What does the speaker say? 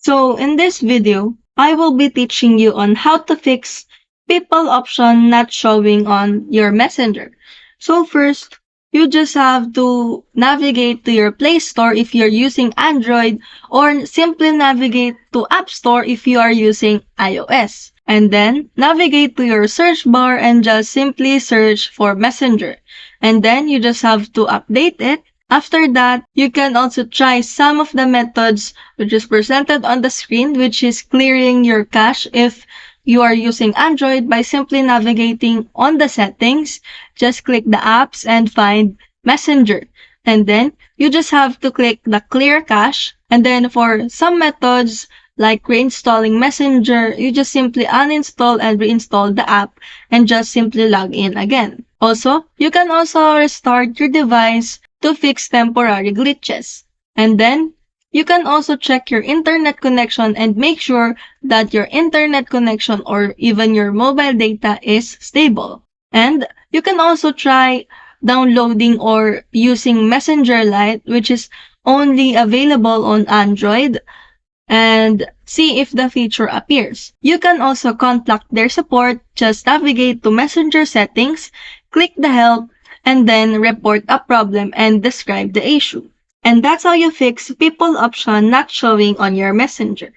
So in this video, I will be teaching you on how to fix people option not showing on your messenger. So first, you just have to navigate to your Play Store if you're using Android or simply navigate to App Store if you are using iOS. And then navigate to your search bar and just simply search for Messenger. And then you just have to update it. After that, you can also try some of the methods which is presented on the screen, which is clearing your cache if you are using Android by simply navigating on the settings. Just click the apps and find Messenger. And then you just have to click the clear cache. And then for some methods like reinstalling Messenger, you just simply uninstall and reinstall the app and just simply log in again. Also, you can also restart your device to fix temporary glitches. And then, you can also check your internet connection and make sure that your internet connection or even your mobile data is stable. And you can also try downloading or using Messenger Lite, which is only available on Android, and see if the feature appears. You can also contact their support. Just navigate to Messenger settings, click the help, and then report a problem and describe the issue. And that's how you fix people option not showing on your messenger.